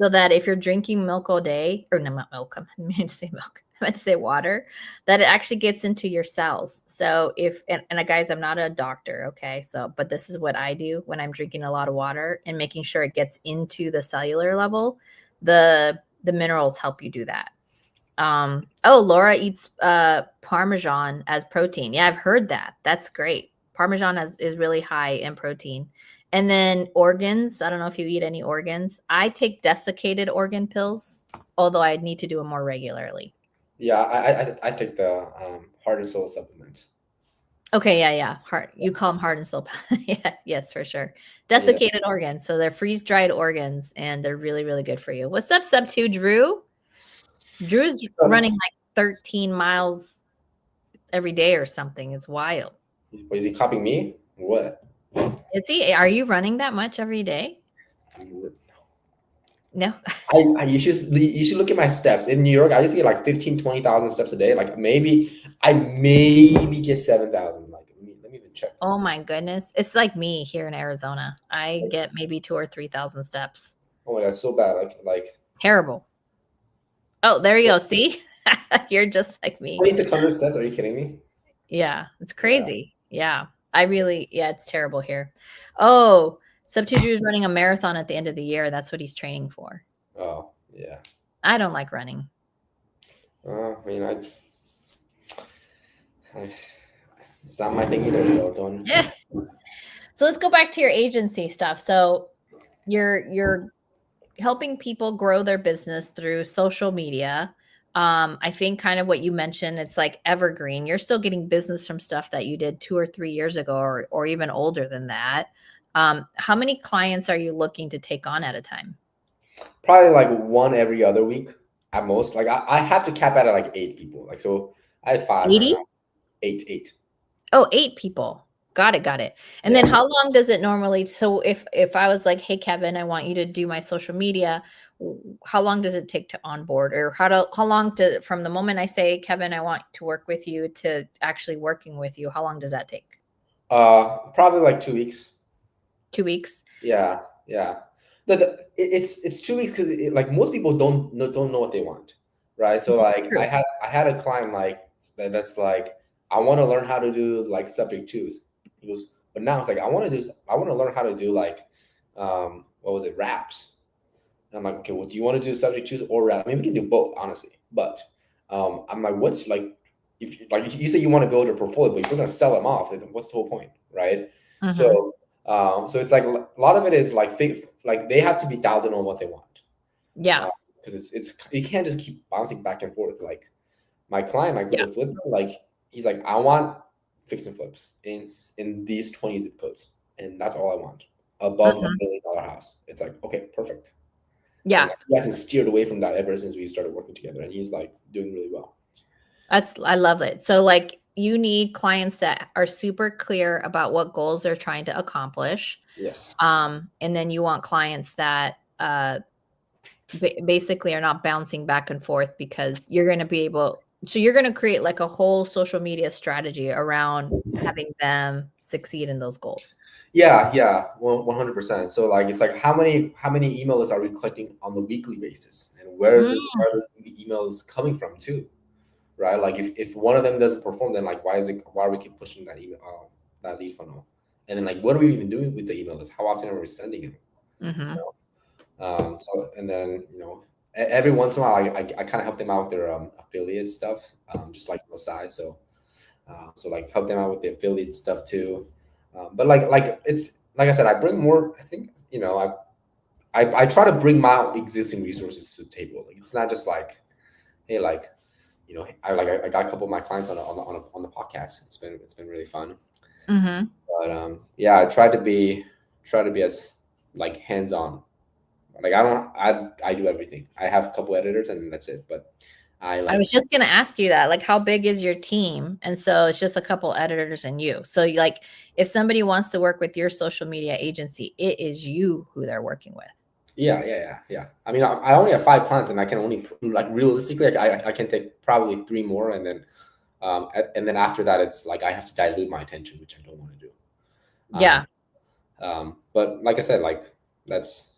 so that if you're drinking milk all day, or no, not milk, I meant to say milk, I meant to say water, that it actually gets into your cells. So if, and guys, I'm not a doctor, okay? So, but this is what I do when I'm drinking a lot of water and making sure it gets into the cellular level. The minerals help you do that. Laura eats Parmesan as protein. Yeah, I've heard that. That's great. Parmesan is really high in protein. And then organs. I don't know if you eat any organs. I take desiccated organ pills, although I need to do them more regularly. Yeah, I take the heart and soul supplements. Okay, yeah. Heart. You call them heart and soul. Yeah, yes, for sure. Yeah. Desiccated organs. So they're freeze dried organs, and they're really, really good for you. What's up, Sub 2 Drew? Drew's running like 13 miles every day or something. It's wild. Is he copying me? What? Is he? Are you running that much every day? No. You should look at my steps. In New York, I used to get like 15, 20,000 steps a day. Like I maybe get 7,000. Like let me even check. Oh my goodness. It's like me here in Arizona. I get maybe 2,000 or 3,000 steps. Oh my God, so bad. Like terrible. Oh, there you go. See? You're just like me. 2,600 steps. Are you kidding me? Yeah, it's crazy. Yeah. It's terrible here. Oh, Sub 2 Drew is running a marathon at the end of the year. That's what he's training for. Oh, yeah. I don't like running. I mean, it's not my thing either, so don't. Yeah. So let's go back to your agency stuff. So you're helping people grow their business through social media. I think kind of what you mentioned, it's like evergreen. You're still getting business from stuff that you did 2 or 3 years ago, or even older than that. How many clients are you looking to take on at a time? Probably like one every other week at most. Like I have to cap out at like 8 people. Like, so I have 5. 80? 8. Oh, 8 people. Got it. And then how long does it normally? So if I was like, hey, Kevin, I want you to do my social media, how long does it take to onboard, or how long from the moment I say, Kevin, I want to work with you, to actually working with you, how long does that take? Probably like 2 weeks. 2 weeks? Yeah. It's 2 weeks because like most people don't know what they want, right? So like I had a client like that's like, I want to learn how to do like subject twos. He goes, but now it's like I want to learn how to do like what was it, raps. And I'm like, okay, well, do you want to do subject twos or rap? I mean, we can do both, honestly. But I'm like, what's like, if you say you want to build your portfolio, but if you're gonna sell them off, what's the whole point, right? Mm-hmm. So it's like a lot of it is like they have to be dialed in on what they want. Yeah. Because it's you can't just keep bouncing back and forth. Like my client, like who's a flipper, like he's like, I want fix and flips in these 20 zip codes, and that's all I want above $1 million house. It's like, okay, perfect. Yeah. And he hasn't steered away from that ever since we started working together, and he's like doing really well. I love it. So like you need clients that are super clear about what goals they're trying to accomplish. Yes. And then you want clients that basically are not bouncing back and forth, because you're going to be able, so you're going to create like a whole social media strategy around having them succeed in those goals. Yeah, 100%. So like it's like how many emails are we collecting on the weekly basis, and where are those emails coming from too, right? Like if one of them doesn't perform, then like why are we keep pushing that email, that lead funnel, and then like what are we even doing with the emails? How often are we sending them? Mm-hmm. You know? So and then every once in a while I kind of help them out with their affiliate stuff, just like on the side. So like help them out with the affiliate stuff too. But like it's like I said, I bring more. I think I try to bring my existing resources to the table. Like it's not just like, hey, like I got a couple of my clients on the podcast. It's been really fun. Mm-hmm. But yeah, I try to be as like hands on. Like I do everything. I have a couple editors and that's it. But I was just going to ask you that, like, how big is your team? And so it's just a couple editors and you. So like, if somebody wants to work with your social media agency, it is you who they're working with. Yeah. I mean, I only have 5 clients, and I can only like realistically, like, I can take probably 3 more, and then after that, it's like I have to dilute my attention, which I don't want to do. Yeah. But like I said, like that's.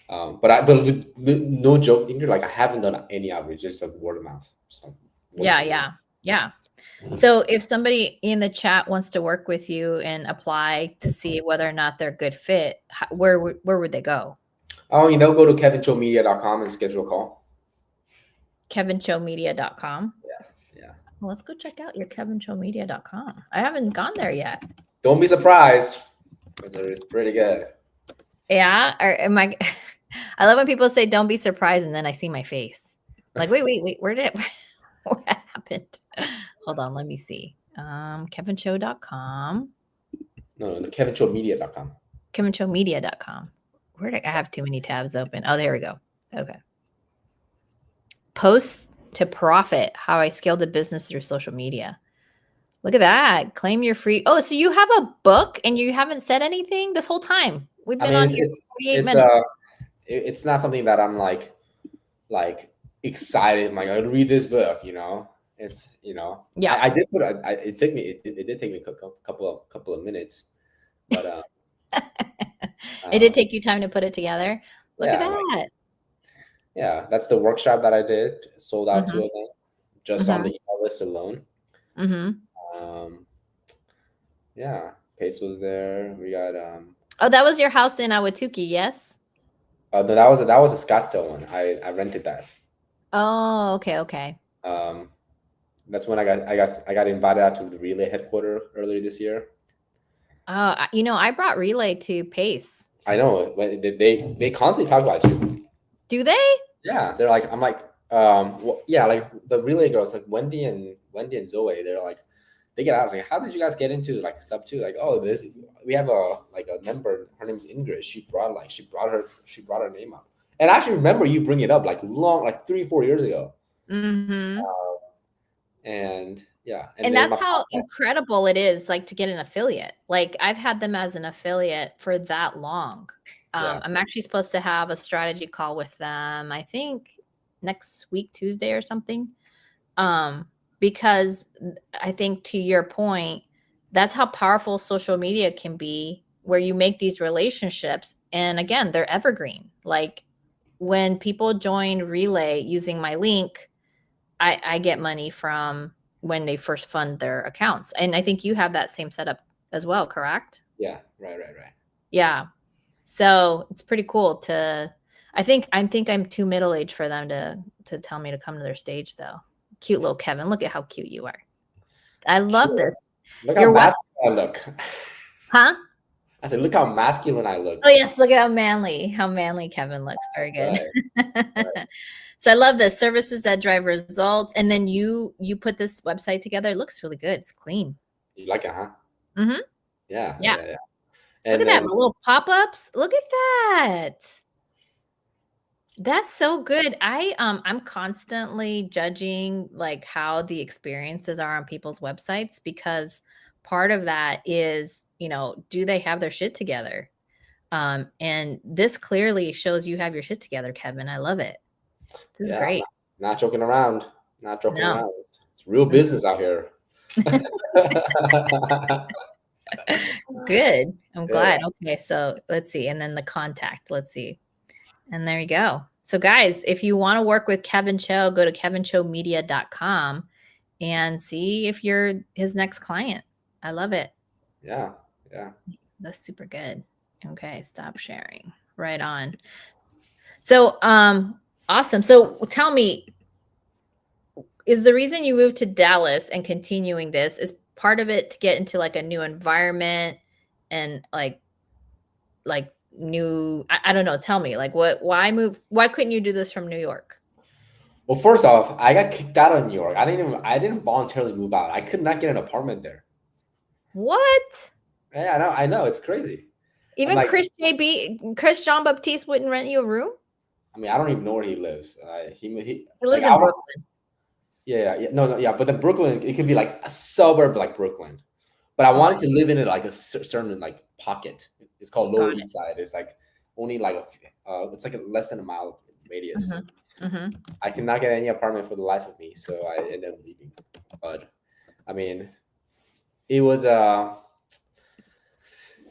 But no joke, Ingrid, like I haven't done any outreach, just like word of mouth. So Yeah. So if somebody in the chat wants to work with you and apply to see whether or not they're a good fit, where would they go? Oh, go to kevinchoemedia.com and schedule a call. kevinchoemedia.com. Yeah. Well, let's go check out your kevinchoemedia.com. I haven't gone there yet. Don't be surprised. It's pretty good. Yeah. Or am I? I love when people say, "Don't be surprised," and then I see my face. Like, wait. What happened? Hold on. Let me see. kevinchoe.com. No, kevinchoemedia.com. kevinchoemedia.com. Where did I have too many tabs open? Oh, there we go. Okay. Post to profit, how I scaled a business through social media. Look at that. Claim your free. Oh, so you have a book and you haven't said anything this whole time. We've been on here for 48 minutes. It's not something that I'm like excited. I'm like, I'll read this book, It's Yeah. I did put it took me it did take me a couple of minutes, but it did take you time to put it together. Look at that. Like, yeah, that's the workshop that I did. Sold out 2 of them just on the email list alone. Yeah, Pace was there. We got oh, that was your house in Ahwatukee, yes? No, that was a Scottsdale one. I rented that. Oh, okay. That's when I got invited out to the Relay headquarters earlier this year. I brought Relay to Pace. I know. They constantly talk about you. Do they? Yeah, they're like, I'm like, yeah, like the Relay girls, like Wendy and Zoe. They're like, they get asked like, how did you guys get into like sub 2? Like, oh, we have a member. Her name's Ingryd. She brought her name up. And I actually remember you bring it up like 3-4 years ago. And yeah, and that's how incredible it is, like, to get an affiliate. Like, I've had them as an affiliate for that long. I'm actually supposed to have a strategy call with them, I think next week, Tuesday or something. Because I think, to your point, that's how powerful social media can be, where you make these relationships. And again, they're evergreen. Like, when people join Relay using my link, I get money from when they first fund their accounts. And I think you have that same setup as well, correct? Yeah, right. Yeah. So it's pretty cool I think I'm too middle-aged for them to tell me to come to their stage, though. Cute little Kevin. Look at how cute you are. I love this. Look how masculine I look. Huh? I said, look how masculine I look. Oh, yes. Look at how manly Kevin looks. Very good. Right. So I love this. Services that drive results. And then you put this website together. It looks really good. It's clean. You like it, huh? Mm-hmm. Yeah. And look at that. Little pop-ups. Look at that. That's so good. I'm constantly judging like how the experiences are on people's websites, because part of that is, do they have their shit together? And this clearly shows you have your shit together, Kevin. I love it. This is Yeah, I'm great. not joking around. Not joking No. around. It's real business out here. Good. I'm Yeah. glad. Okay, so let's see. And then the contact. Let's see. And there you go. So, guys, if you want to work with Kevin Choe, go to kevinchoemedia.com and see if you're his next client. I love it. Yeah. Yeah. That's super good. Okay, stop sharing. Right on. So, awesome. So, tell me, is the reason you moved to Dallas and continuing this is part of it to get into like a new environment and like new I don't know, tell me like why couldn't you do this from New York? Well, first off, I got kicked out of New York. I didn't voluntarily move out. I could not get an apartment there. What? Yeah, I know, it's crazy. I'm Even like, Chris Jean Baptiste wouldn't rent you a room? I mean, I don't even know where he lives. He He like lives I in want, Brooklyn. yeah, no, yeah, but then Brooklyn, it could be like a suburb like Brooklyn. But I wanted Okay, to live in it like a certain like pocket. It's called Lower got it. East Side. It's like only like it's like a less than a mile radius. Mhm. Mhm. I cannot get any apartment for the life of me, so I ended up leaving. But I mean, it was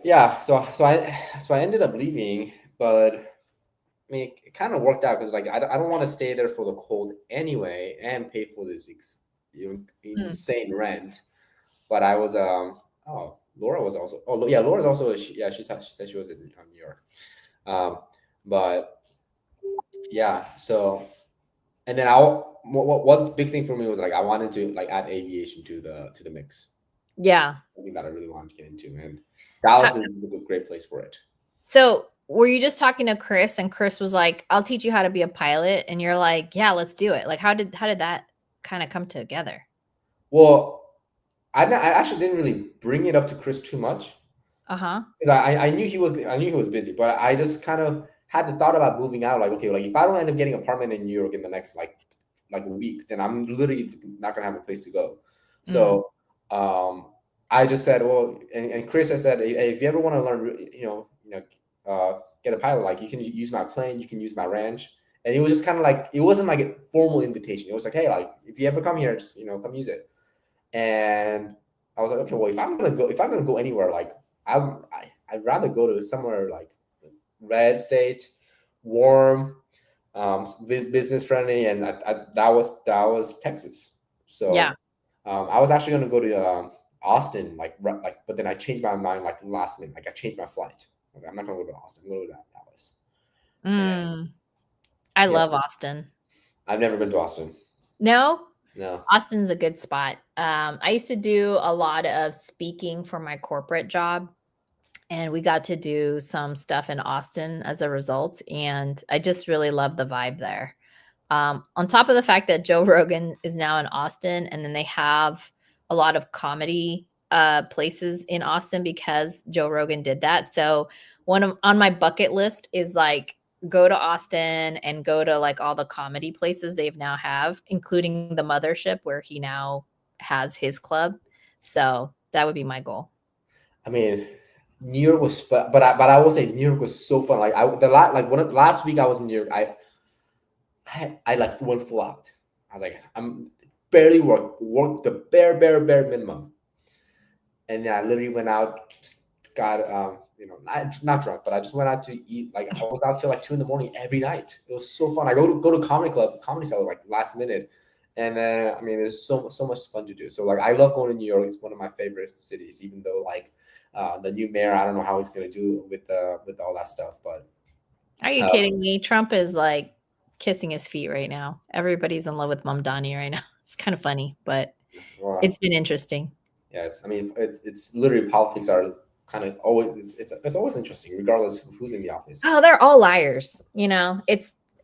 yeah. So I ended up leaving, but I mean, it kind of worked out because like I don't want to stay there for the cold anyway and pay for this Mm. insane rent. But I was Laura was also yeah, Laura's also she said she was in New York. Um, but yeah, so and then one big thing for me was like I wanted to like add aviation to the mix. Yeah. Something that I really wanted to get into, and How, Dallas is a great place for it. so were you just talking to Chris and Chris was like, "I'll teach you how to be a pilot," and you're like, "Yeah, let's do it." Like how did that kind of come together? Well, I actually didn't really bring it up to Chris too much Uh-huh. because I knew he was busy, but I just kind of had the thought about moving out. Like, okay, like if I don't end up getting an apartment in New York in the next like a week, then I'm literally not gonna have a place to go. Mm. So I just said, well, and Chris, I said, hey, if you ever want to learn, get a pilot, like you can use my plane, you can use my ranch. And it was just kind of like it wasn't like a formal invitation. It was like, hey, like if you ever come here, just come use it. And I was like, okay, well, if I'm gonna go anywhere, like I'd rather go to somewhere like red state, warm, business friendly, and that was Texas. Yeah. So I was actually gonna go to Austin, but then I changed my mind like last minute. Like I changed my flight. I was like, I'm not gonna go to Austin. I'm gonna go to Dallas. And Mm. I yeah, love Austin. I've never been to Austin. No? No. Austin's a good spot. I used to do a lot of speaking for my corporate job, and we got to do some stuff in Austin as a result. And I just really love the vibe there. On top of the fact that Joe Rogan is now in Austin, and then they have a lot of comedy places in Austin because Joe Rogan did that. So one of on my bucket list is like go to Austin and go to like all the comedy places they've now have, including the mothership where he now has his club. So that would be my goal. I mean, New York was, but I will say New York was so fun. Like last week I was in New York, I like went full out. I was like, I'm barely work the bare minimum, and then I literally went out, got not drunk, but I just went out to eat. Like I was out till like 2 in the morning every night. It was so fun. I go to comedy club, comedy cell like last minute, and then I mean, there's so much fun to do. So like I love going to New York. It's one of my favorite cities, even though like the new mayor, I don't know how he's gonna do with all that stuff, but Are you uh, kidding me? Trump is like kissing his feet right now. Everybody's in love with Mamdani right now. It's kind of funny, but well, it's been interesting. yeah, I mean, it's literally politics are kind of always it's always interesting, regardless of who's in the office. Oh, they're all liars.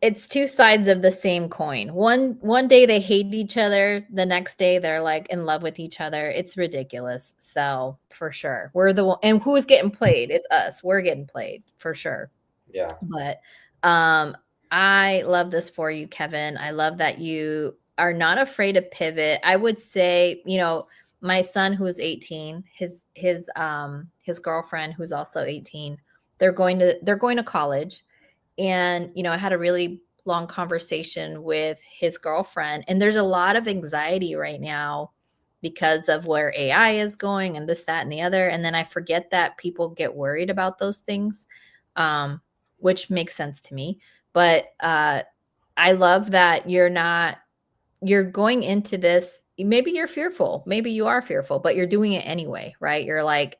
It's two sides of the same coin. One day they hate each other, the next day they're like in love with each other. It's ridiculous. So for sure, we're the one, and who's getting played? It's us. We're getting played for sure. Yeah, But um, I love this for you, Kevin. I love that you are not afraid to pivot. I would say, my son who's 18, his girlfriend who's also 18, they're going to college. And, I had a really long conversation with his girlfriend, and there's a lot of anxiety right now because of where AI is going and this, that, and the other. And then I forget that people get worried about those things, which makes sense to me. But I love that you're going into this. Maybe you're fearful. Maybe you are fearful, but you're doing it anyway, right? You're like,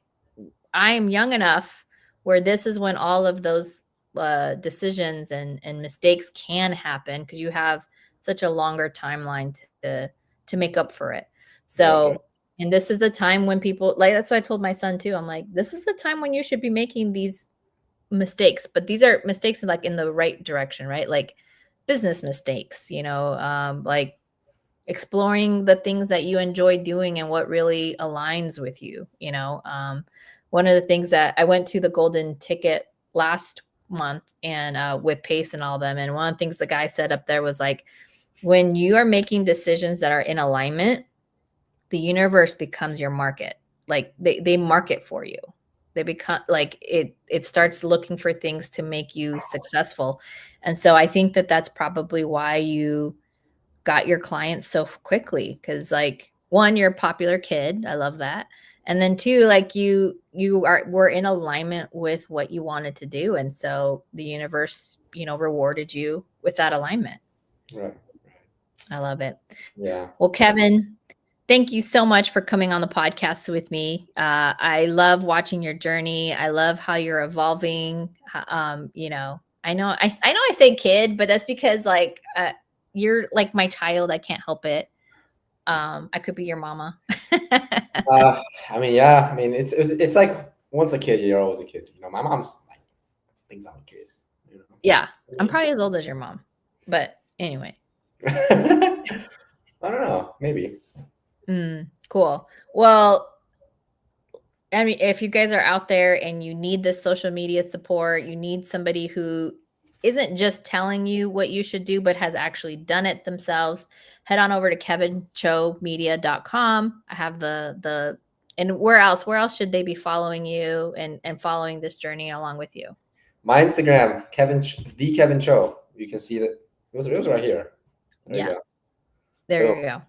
I'm young enough where this is when all of those decisions and mistakes can happen, because you have such a longer timeline to make up for it. Right. So, and this is the time when people, like, that's what I told my son too. I'm like, this is the time when you should be making these mistakes, but these are mistakes like in the right direction, right? Like business mistakes, like exploring the things that you enjoy doing and what really aligns with you. One of the things that I went to the golden ticket last month, and with Pace and all them, and one of the things the guy said up there was like, when you are making decisions that are in alignment, the universe becomes your market. Like they market for you. They become like it starts looking for things to make you successful. And so I think that that's probably why you got your clients so quickly, because like, one, you're a popular kid. I love that. And then two, like were in alignment with what you wanted to do. And so the universe, rewarded you with that alignment. Right. I love it. Yeah. Well, Kevin, thank you so much for coming on the podcast with me. I love watching your journey. I love how you're evolving. I know I say kid, but that's because like you're like my child. I can't help it. I could be your mama. I mean, yeah. I mean, it's like once a kid, you're always a kid. My mom's like thinks I'm a kid. Yeah, I'm probably as old as your mom, but anyway. I don't know. Maybe. Cool. Well, I mean, if you guys are out there and you need this social media support, you need somebody who isn't just telling you what you should do, but has actually done it themselves, head on over to kevinchoemedia.com. I have and where else should they be following you and following this journey along with you? My Instagram, the Kevin Choe. You can see that it was right here. There you go. There you go.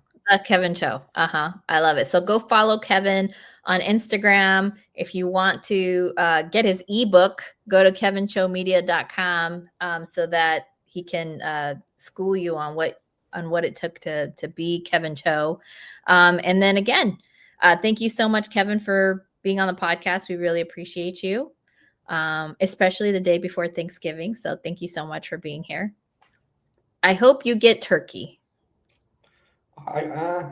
Kevin Choe. I love it. So go follow Kevin on Instagram. If you want to get his ebook, go to kevinchoemedia.com so that he can school you on what it took to be Kevin Choe. And then again, thank you so much, Kevin, for being on the podcast. We really appreciate you, especially the day before Thanksgiving. So thank you so much for being here. I hope you get turkey. I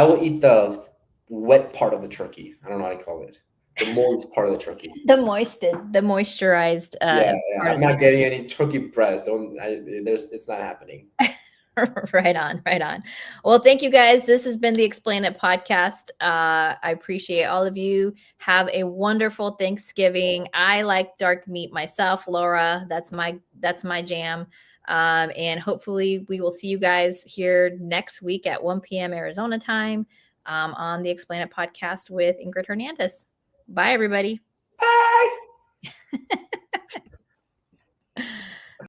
will eat the wet part of the turkey. I don't know how to call it. The moist part of the turkey. The moisturized. Yeah. I'm not getting any turkey breast. It's not happening. Right on. Well, thank you guys. This has been the Explain It podcast. I appreciate all of you. Have a wonderful Thanksgiving. I like dark meat myself, Laura. That's my jam. And hopefully we will see you guys here next week at 1 p.m. Arizona time on the Explain It podcast with Ingryd Hernandez. Bye, everybody. Bye.